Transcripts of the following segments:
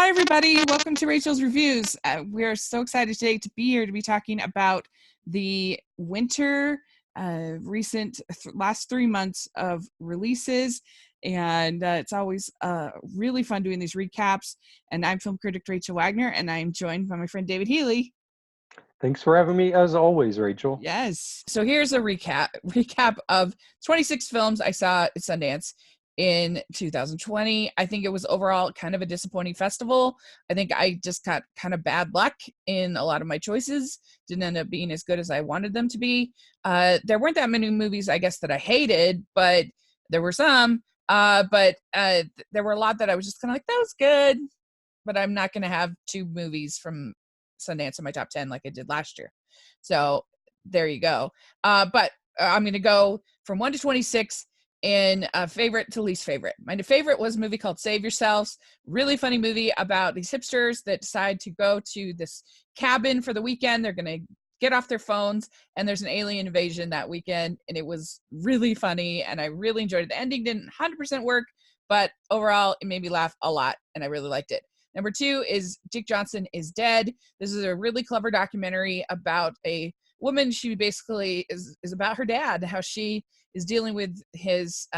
Hi, everybody. Welcome to Rachel's Reviews. We're so excited today to be here to be talking about the winter, recent last 3 months of releases. And it's always really fun doing these recaps. And I'm film critic Rachel Wagner, and I'm joined by my friend David Healy. Thanks for having me, as always, Rachel. Yes. So here's a recap of 26 films I saw at Sundance in 2020. I think it was overall kind of a disappointing festival. I think I just got kind of bad luck in a lot of my choices. Didn't end up being as good as I wanted them to be. There weren't that many movies, I guess, that I hated, but there were some. But there were a lot that I was just kind of like, that was good, but I'm not going to have two movies from Sundance in my top 10 like I did last year. So there you go. But I'm going to go from 1 to 26 in favorite to least favorite. My favorite was a movie called Save Yourselves. Really funny movie about these hipsters that decide to go to this cabin for the weekend. They're going to get off their phones, and there's an alien invasion that weekend, and it was really funny, and I really enjoyed it. The ending didn't 100% work, but overall, it made me laugh a lot, and I really liked it. Number 2 is Dick Johnson is Dead. This is a really clever documentary about a woman. She basically is about her dad, how she is dealing with his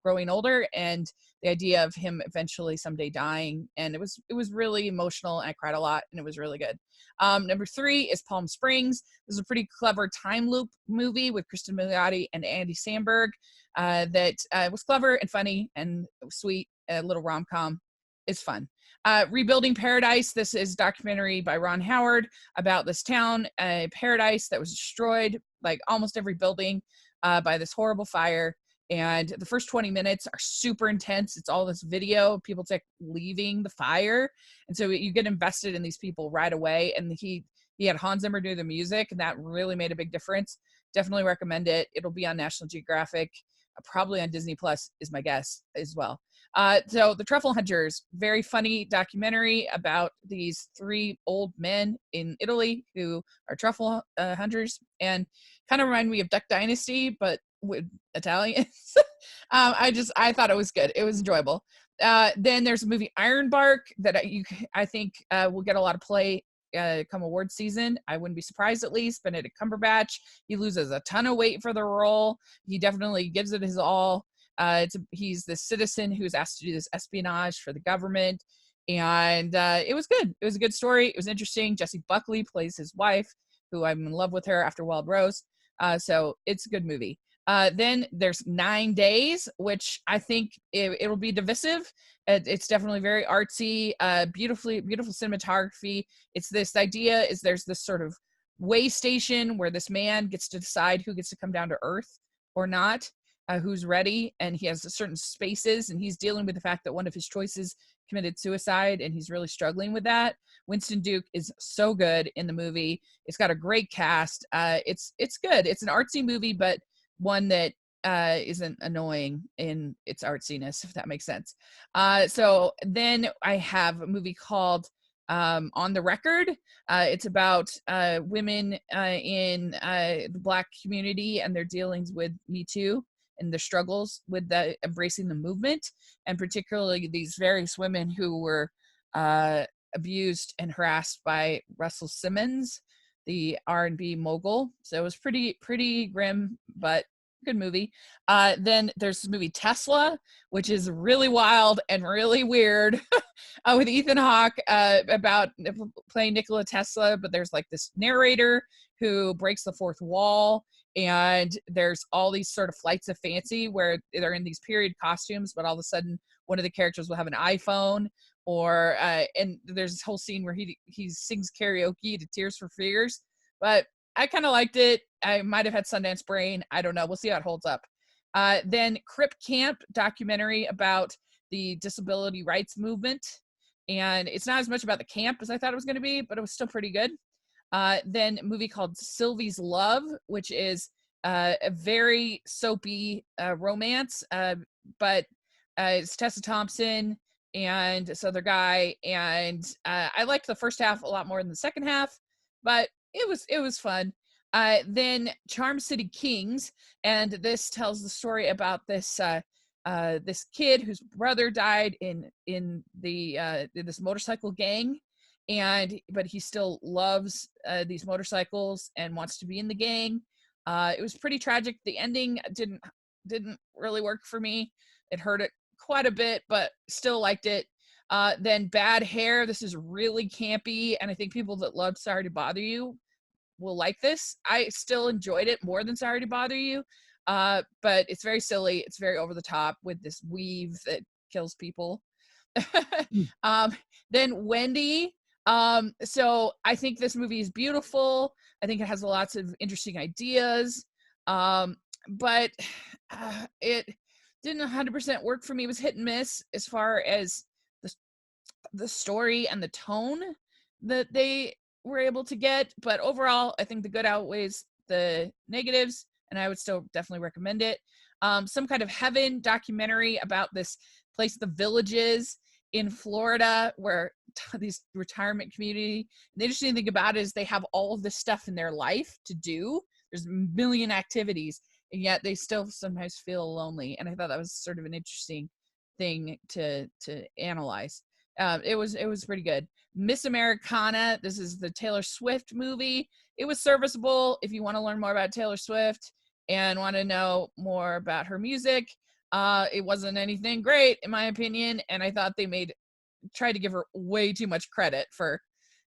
growing older, and the idea of him eventually someday dying. And it was really emotional, and I cried a lot, and it was really good. Number 3 is Palm Springs. This is a pretty clever time loop movie with Kristen Milioti and Andy Samberg that was clever and funny and sweet, a little rom-com. It's fun. Rebuilding Paradise. This is a documentary by Ron Howard about this town, Paradise, that was destroyed, like almost every building, by this horrible fire. And the first 20 minutes are super intense. It's all this video, people leaving the fire. And so you get invested in these people right away. And he had Hans Zimmer do the music, and that really made a big difference. Definitely recommend it. It'll be on National Geographic, probably on Disney Plus is my guess as well. So The Truffle Hunters, very funny documentary about these 3 old men in Italy who are truffle hunters, and kind of remind me of Duck Dynasty, but with Italians. I thought it was good. It was enjoyable. Then there's a movie Ironbark that I think will get a lot of play come award season. I wouldn't be surprised, at least. Benedict Cumberbatch, he loses a ton of weight for the role. He definitely gives it his all. He's the citizen who's asked to do this espionage for the government, and it was good. It was a good story. It was interesting. Jessie Buckley plays his wife, who I'm in love with her after Wild Rose. So it's a good movie. Then there's 9 Days, which I think it'll be divisive. It's definitely very artsy, beautiful cinematography. It's this idea is there's this sort of way station where this man gets to decide who gets to come down to Earth or not, who's ready, and he has certain spaces, and he's dealing with the fact that one of his choices committed suicide, and he's really struggling with that. Winston Duke is so good in the movie. It's got a great cast. It's good. It's an artsy movie, but one that isn't annoying in its artsiness, if that makes sense. So then I have a movie called On the Record. It's about women in the Black community and their dealings with Me Too and the struggles with embracing the movement, and particularly these various women who were abused and harassed by Russell Simmons, the R&B mogul. So it was pretty grim, but good movie. Then there's this movie Tesla, which is really wild and really weird, with Ethan Hawke, about playing Nikola Tesla. But there's like this narrator who breaks the fourth wall, and there's all these sort of flights of fancy where they're in these period costumes, but all of a sudden one of the characters will have an iPhone, or and there's this whole scene where he sings karaoke to Tears for Fears. But I kind of liked it. I might have had Sundance brain. I don't know. We'll see how it holds up. Then Crip Camp, documentary about the disability rights movement. And it's not as much about the camp as I thought it was going to be, but it was still pretty good. Then a movie called Sylvie's Love, which is a very soapy romance, but it's Tessa Thompson and this other guy. And I liked the first half a lot more than the second half, but it was fun. Then Charm City Kings, and this tells the story about this this kid whose brother died in this motorcycle gang, but he still loves these motorcycles and wants to be in the gang. It was pretty tragic. The ending didn't really work for me. It hurt it quite a bit, but still liked it. Then Bad Hair. This is really campy, and I think people that love Sorry to Bother You will like this. I still enjoyed it more than Sorry to Bother You, but it's very silly. It's very over the top with this weave that kills people. Mm. um, then Wendy. So I think this movie is beautiful. I think it has lots of interesting ideas, but it didn't 100% work for me. It was hit and miss as far as the story and the tone that they were able to get. But overall, I think the good outweighs the negatives, and I would still definitely recommend it. Some kind of heaven documentary about this place, the Villages in Florida, where these retirement community. The interesting thing about it is they have all of this stuff in their life to do. There's a million activities, and yet they still sometimes feel lonely. And I thought that was sort of an interesting thing to analyze. It was pretty good. Miss Americana. This is the Taylor Swift movie. It was serviceable if you want to learn more about Taylor Swift and want to know more about her music. It wasn't anything great in my opinion, and I thought they tried to give her way too much credit for.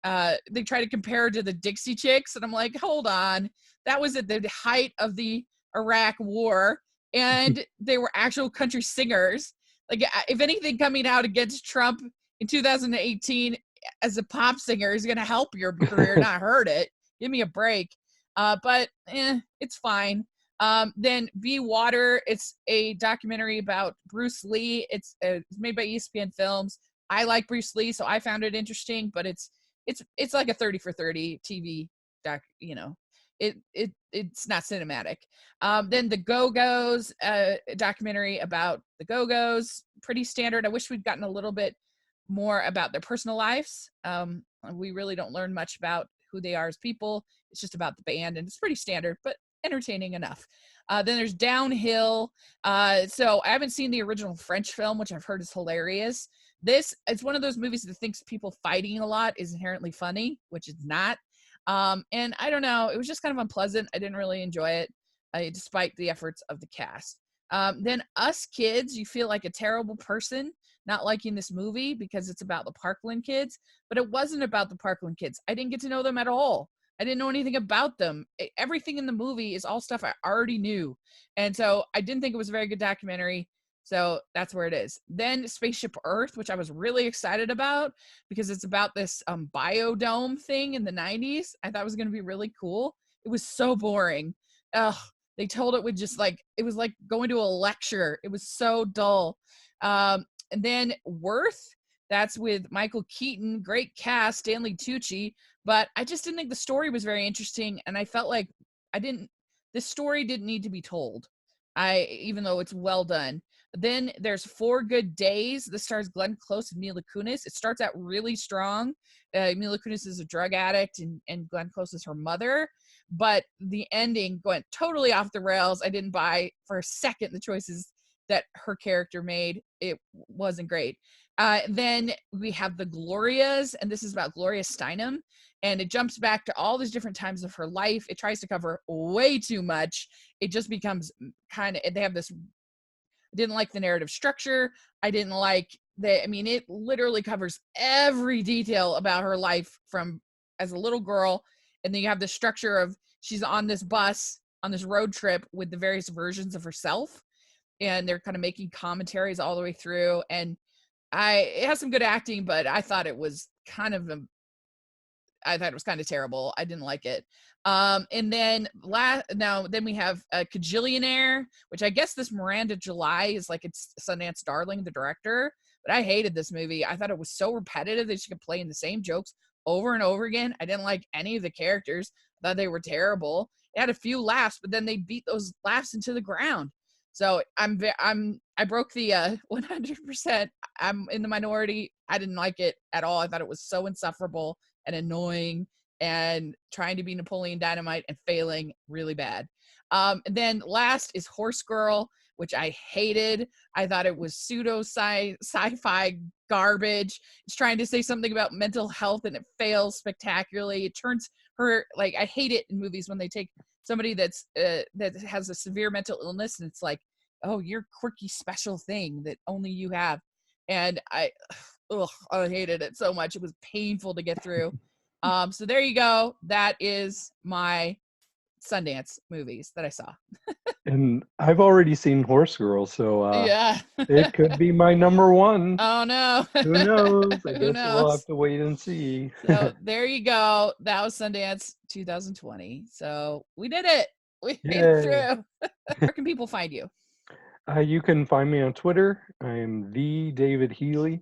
They try to compare her to the Dixie Chicks, and I'm like, hold on, that was at the height of the Iraq War, and they were actual country singers. Like, if anything, coming out against Trump in 2018 as a pop singer is going to help your career, not hurt it. Give me a break. But it's fine. Then Be Water. It's a documentary about Bruce Lee. It's made by ESPN Films. I like Bruce Lee, so I found it interesting. But it's like a 30 for 30 TV doc. It's not cinematic. Then the Go-Go's, documentary about the Go-Go's, pretty standard. I wish we'd gotten a little bit more about their personal lives. We really don't learn much about who they are as people. It's just about the band, and it's pretty standard, but entertaining enough. Then there's Downhill. So I haven't seen the original French film, which I've heard is hilarious. This is one of those movies that thinks people fighting a lot is inherently funny, which is not. And I don't know, it was just kind of unpleasant. I didn't really enjoy it, despite the efforts of the cast. Then Us Kids, you feel like a terrible person not liking this movie because it's about the Parkland kids, but it wasn't about the Parkland kids. I didn't get to know them at all. I didn't know anything about them. Everything in the movie is all stuff I already knew. And so I didn't think it was a very good documentary. So that's where it is. Then Spaceship Earth, which I was really excited about because it's about this biodome thing in the 90s. I thought it was going to be really cool. It was so boring. Ugh, they told it would just it was like going to a lecture. It was so dull. And then Worth, that's with Michael Keaton, great cast, Stanley Tucci, but I just didn't think the story was very interesting, and I felt like this story didn't need to be told. Even though it's well done. Then there's 4 Good Days. This stars Glenn Close and Mila Kunis. It starts out really strong. Mila Kunis is a drug addict, and Glenn Close is her mother, but the ending went totally off the rails. I didn't buy for a second the choices that her character made. It wasn't great. Then we have The Glorias, and this is about Gloria Steinem, and it jumps back to all these different times of her life. It tries to cover way too much. It just becomes they have this, I didn't like the narrative structure. I didn't like it literally covers every detail about her life from as a little girl. And then you have the structure of she's on this bus on this road trip with the various versions of herself, and they're kind of making commentaries all the way through. And it has some good acting, but I thought it was kind of terrible. I didn't like it. And then then we have a Cajillionaire, which I guess this Miranda July is like it's Sundance Darling, the director. But I hated this movie. I thought it was so repetitive that she kept playing the same jokes over and over again. I didn't like any of the characters. I thought they were terrible. It had a few laughs, but then they beat those laughs into the ground. So I broke the 100%. I'm in the minority. I didn't like it at all. I thought it was so insufferable and annoying and trying to be Napoleon Dynamite and failing really bad. And then last is Horse Girl, which I hated. I thought it was pseudo sci-fi garbage. It's trying to say something about mental health and it fails spectacularly. It turns her, like, I hate it in movies when they take somebody that has a severe mental illness and it's like, oh, you're quirky special thing that only you have. And I hated it so much. It was painful to get through. So there you go. That is my Sundance movies that I saw. And I've already seen Horse Girl, so Yeah. it could be my number one. Oh no. Who knows? I Who guess we'll have knows? to wait and see. So there you go. That was Sundance 2020. So we did it. We made it Yay. through. Where can people find you? You can find me on Twitter. I am the David Healy.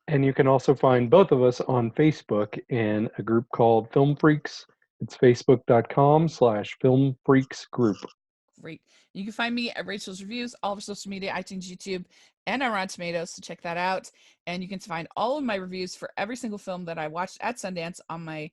And you can also find both of us on Facebook in a group called Film Freaks. It's facebook.com/Film Freaks Group. Great. You can find me at Rachel's Reviews, all of our social media, iTunes, YouTube, and on Rotten Tomatoes. So check that out. And you can find all of my reviews for every single film that I watched at Sundance on my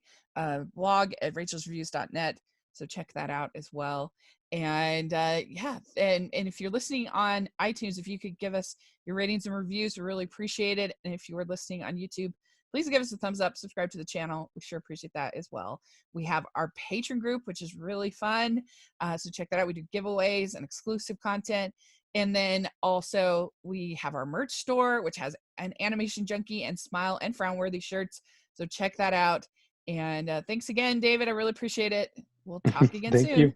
blog at rachelsreviews.net. So check that out as well. And yeah, and if you're listening on iTunes, if you could give us your ratings and reviews, we really appreciate it. And if you are listening on YouTube, please give us a thumbs up, subscribe to the channel. We sure appreciate that as well. We have our Patreon group, which is really fun. So check that out. We do giveaways and exclusive content. And then also we have our merch store, which has an Animation Junkie and Smile and Frown Worthy shirts. So check that out. And thanks again, David. I really appreciate it. We'll talk again Thank soon. you.